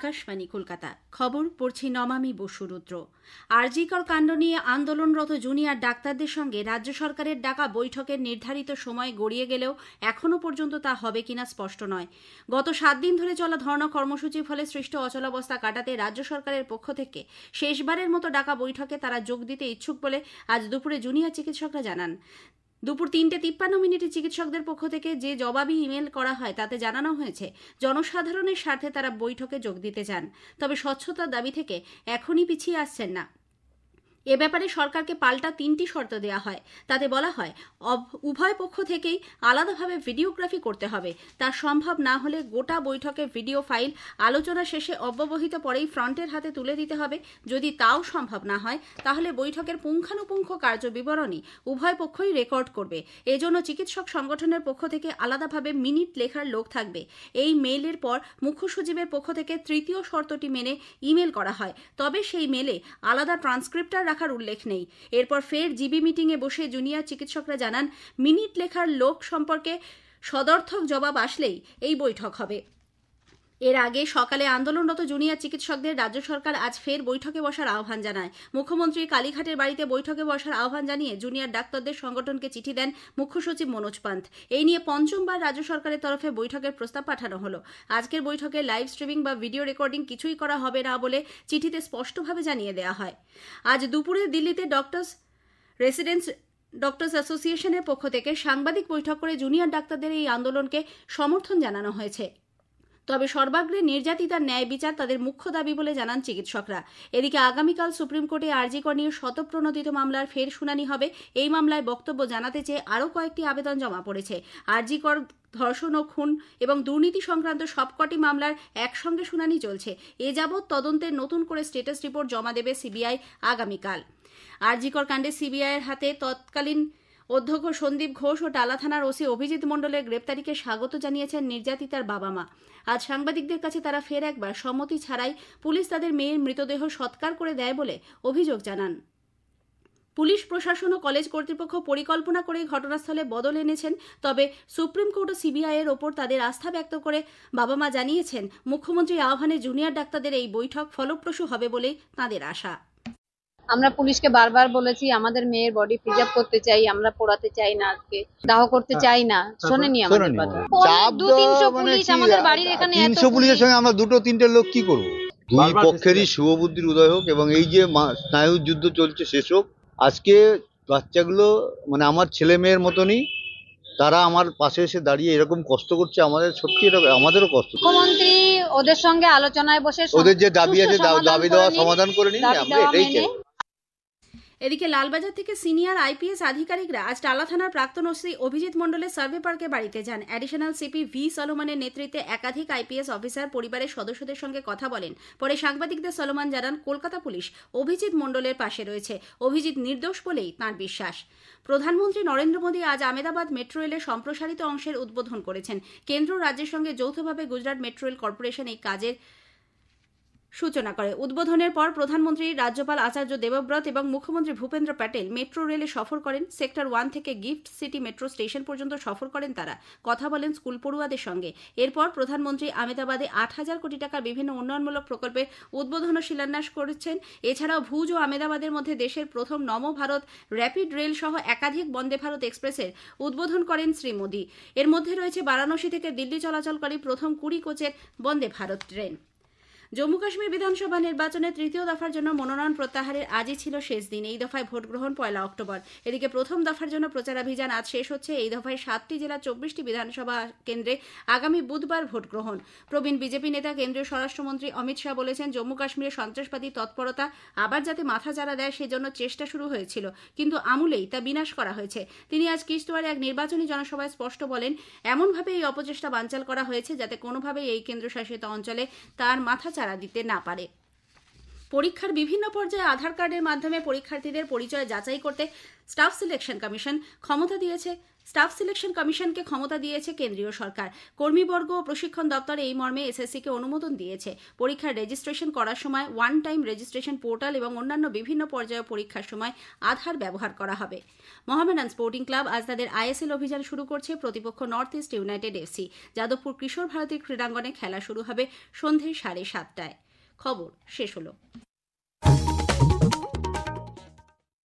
আকাশবাণী কলকাতা। খবর পড়ছি নমামি বসুরুদ্র। আরজিকর কাণ্ড নিয়ে আন্দোলনরত জুনিয়র ডাক্তারদের সঙ্গে রাজ্য সরকারের ডাকা বৈঠকের নির্ধারিত সময় গড়িয়ে গেলেও এখনও পর্যন্ত তা হবে কিনা স্পষ্ট নয়। গত 7 দিন ধরে চলা ধর্ণা কর্মসূচির ফলে সৃষ্ট অচলাবস্থা কাটাতে রাজ্য সরকারের পক্ষ থেকে শেষবারের মতো ডাকা বৈঠকে তারা যোগ দিতে ইচ্ছুক বলে আজ দুপুরে জুনিয়র চিকিৎসকরা জানান। দুপুর 3:53 চিকিৎসকদের পক্ষ থেকে যে জবাবি ইমেল করা হয় তাতে জানানো হয়েছে জনসাধারণের স্বার্থে তারা বৈঠকে যোগ দিতে চান, তবে স্বচ্ছতার দাবি থেকে এখনই পিছিয়ে আসছেন না। এ ব্যাপারে সরকারকে পাল্টা 3টি শর্ত দেওয়া হয়। তাতে বলা হয় উভয় পক্ষ থেকেই আলাদাভাবে ভিডিওগ্রাফি করতে হবে। তা সম্ভব না হলে গোটা বৈঠকের ভিডিও ফাইল আলোচনা শেষে অব্যবহিত পরেই ফ্রন্টের হাতে তুলে দিতে হবে। যদি তাও সম্ভব না হয় তাহলে বৈঠকের পুঙ্খানুপুঙ্খ কার্য বিবরণী উভয় পক্ষই রেকর্ড করবে। এজন্য চিকিৎসক সংগঠনের পক্ষ থেকে আলাদাভাবে মিনিট লেখার লোক থাকবে। এই মেইলের পর মুখ্য সচিবের পক্ষ থেকে তৃতীয় শর্তটি মেনে ইমেল করা হয়, তবে সেই মেলে আলাদা ট্রান্সক্রিপ্টার রাখার উল্লেখ নেই। এরপর ফের জিবি মিটিংয়ে বসে জুনিয়র চিকিৎসকরা জানান মিনিট লেখার লোক সম্পর্কে সদর্থক জবাব আসলেই এই বৈঠক হবে। এর আগে সকালে আন্দোলনরত জুনিয়র চিকিৎসকদের রাজ্য সরকার আজ ফের বৈঠকে বসার আহ্বান জানায়। মুখ্যমন্ত্রী কালীঘাটের বাড়িতে বৈঠকে বসার আহ্বান জানিয়ে জুনিয়র ডাক্তারদের সংগঠনকে চিঠি দেন মুখ্য সচিব মনোজ পান্থ। এই নিয়ে পঞ্চমবার রাজ্য সরকারের তরফে বৈঠকের প্রস্তাব পাঠানো হলো। আজকের বৈঠকে লাইভ স্ট্রিমিং বা ভিডিও রেকর্ডিং কিছুই করা হবে না বলে চিঠিতে স্পষ্টভাবে জানিয়ে দেওয়া হয়। আজ দুপুরে দিল্লিতে ডক্টরস অ্যাসোসিয়েশনের পক্ষ থেকে সাংবাদিক বৈঠক করে জুনিয়র ডাক্তারদের এই আন্দোলনকে সমর্থন জানানো হয়েছে। তবে সর্বাগ্রে নির্যাতিতার ন্যায় বিচার তাদের মুখ্য দাবি বলে জানান চিকিৎসকরা। এদিকে আগামীকাল সুপ্রিম কোর্টে আরজিকর নিয়ে শতপ্রণোদিত মামলার ফের শুনানি হবে। এই মামলায় বক্তব্য জানাতে চেয়ে আরও কয়েকটি আবেদন জমা পড়েছে। আরজিকর, ধর্ষণ ও খুন এবং দুর্নীতি সংক্রান্ত সবকটি মামলার একসঙ্গে শুনানি চলছে। এ যাবৎ তদন্তের নতুন করে স্ট্যাটাস রিপোর্ট জমা দেবে সিবিআই আগামীকাল। আরজিকর কাণ্ডে সিবিআইয়ের হাতে তৎকালীন অধ্যক্ষ সন্দীপ ঘোষ ও টালা থানার ওসি অভিজিৎ মণ্ডলের গ্রেপ্তারিকে স্বাগত জানিয়েছেন নির্যাতিতার বাবা মা। আজ সাংবাদিকদের কাছে তারা ফের একবার সম্মতি ছাড়াই পুলিশ তাদের মেয়ের মৃতদেহ সৎকার করে দেয় বলে অভিযোগ জানান। পুলিশ প্রশাসন ও কলেজ কর্তৃপক্ষ পরিকল্পনা করে ঘটনাস্থলে বদল এনেছেন, তবে সুপ্রিম কোর্ট ও সিবিআই এর ওপর তাদের আস্থা ব্যক্ত করে বাবা মা জানিয়েছেন মুখ্যমন্ত্রীর আহ্বানে জুনিয়র ডাক্তারদের এই বৈঠক ফলপ্রসূ হবে বলে তাদের আশা। আমরা পুলিশকে বারবার বলেছি আমাদের মেয়ের বডি প্রিজার্ভ করতে চাই, আমরা পোড়াতে চাই না, আজকে দাহ করতে চাই না, শোনেনি আমাদের কথা। 200-300 পুলিশ আমাদের বাড়ির এখানে 300 পুলিশের সঙ্গে আমরা 2-3টে লোক কি করব? দুই পক্ষেরই শুভবুদ্ধির উদয় হোক এবং এই যে স্নায়ু যুদ্ধ চলছে শেষ হোক। আজকে বাচ্চাগুলো মানে আমার ছেলে মেয়ের মতনই, তারা আমার পাশে এসে দাঁড়িয়ে এরকম কষ্ট করছে, আমাদের সত্যি এটা আমাদেরও কষ্ট। মুখ্যমন্ত্রী ওদের সঙ্গে আলোচনায় বসে ওদের যে দাবি আছে দাবি দেওয়া সমাধান করে নিন, আমরা এটাই চাই। এদিকে লালবাজার থেকে সিনিয়র আইপিএস আধিকারিকরা আজ টালা থানার প্রাক্তন ওসি অভিজিৎ মণ্ডলের সার্ভে পার্কে বাড়িতে যান। অ্যাডিশনাল সিপি ভি সলোমনের নেতৃত্বে একাধিক আইপিএস অফিসার পরিবারের সদস্যদের সঙ্গে কথা বলেন। পরে সাংবাদিকদের সলোমন জানান কলকাতা পুলিশ অভিজিৎ মণ্ডলের পাশে রয়েছে। অভিজিৎ নির্দোষ বলেই তাঁর বিশ্বাস। প্রধানমন্ত্রী নরেন্দ্র মোদী আজ আহমেদাবাদ মেট্রো রেলের সম্প্রসারিত অংশের উদ্বোধন করেছেন। কেন্দ্র রাজ্যের সঙ্গে যৌথভাবে গুজরাট মেট্রো রেল কর্পোরেশন এই কাজের সূচনা করে। উদ্বোধনের পর প্রধানমন্ত্রী, রাজ্যপাল আচার্য দেবব্রত এবং মুখ্যমন্ত্রী ভূপেন্দ্র প্যাটেল মেট্রো রেলে সফর করেন। সেক্টর 1 থেকে গিফট সিটি মেট্রো স্টেশন পর্যন্ত সফর করেন তারা। কথা বলেন স্কুল পড়ুয়াদের সঙ্গে। এরপর প্রধানমন্ত্রী আহমেদাবাদে 8,000 কোটি টাকার বিভিন্ন উন্নয়নমূলক প্রকল্পের উদ্বোধন ও শিলান্যাস করেছেন। এছাড়াও ভুজ ও আহমেদাবাদের মধ্যে দেশের প্রথম নম ভারত র্যাপিড রেল সহ একাধিক বন্দে ভারত এক্সপ্রেসের উদ্বোধন করেন শ্রী মোদী। এর মধ্যে রয়েছে বারাণসী থেকে দিল্লি চলাচলকারী প্রথম 20 কোচের বন্দে ভারত ট্রেন। জম্মু কাশ্মীর বিধানসভা নির্বাচনে তৃতীয় দফার জন্য মনোনয়ন প্রত্যাহারের আজই ছিল শেষ দিন। এই দফায় ভোট গ্রহণ 1 অক্টোবর। এদিকে প্রথম দফার জন্য প্রচারাভিযান আজ শেষ হচ্ছে। এই দফায় 7টি জেলা 24টি বিধানসভা কেন্দ্রে আগামী বুধবার ভোট গ্রহণ। প্রবীণ বিজেপি নেতা কেন্দ্রীয় স্বরাষ্ট্রমন্ত্রী অমিত শাহ বলেছেন জম্মু কাশ্মীরে সন্ত্রাসবাদী তৎপরতা আবার যাতে মাথাচাড়া দেয় সেজন্য চেষ্টা শুরু হয়েছিল, কিন্তু আমূলেই তা বিনাশ করা হয়েছে। তিনি আজ কিশতওয়ারে এক নির্বাচনী জনসভায় স্পষ্ট বলেন এমনভাবে এই অপচেষ্টা বানচাল করা হয়েছে যাতে কোনোভাবেই এই কেন্দ্রশাসিত অঞ্চলে তার মাথা দিতে না পারে। পরীক্ষার বিভিন্ন পর্যায়ে আধার কার্ডের মাধ্যমে পরীক্ষার্থীদের পরিচয় যাচাই করতে স্টাফ সিলেকশন কমিশনকে ক্ষমতা দিয়েছে কেন্দ্রীয় সরকার। কর্মীবর্গ ও প্রশিক্ষণ দপ্তর এই মর্মে এসএসসিকে অনুমোদন দিয়েছে। পরীক্ষার রেজিস্ট্রেশন করার সময় ওয়ান টাইম রেজিস্ট্রেশন পোর্টাল এবং অন্যান্য বিভিন্ন পর্যায়ে পরীক্ষার সময় আধার ব্যবহার করা হবে। মোহামেডান স্পোর্টিং ক্লাব আজ তাদের আইএসএল অভিযান শুরু করছে। প্রতিপক্ষ north east united FC. Jadavpur Kishore Bharati ক্রীড়াঙ্গনে খেলা শুরু হবে সন্ধে 7:30টায়। খবর শেষ হলো।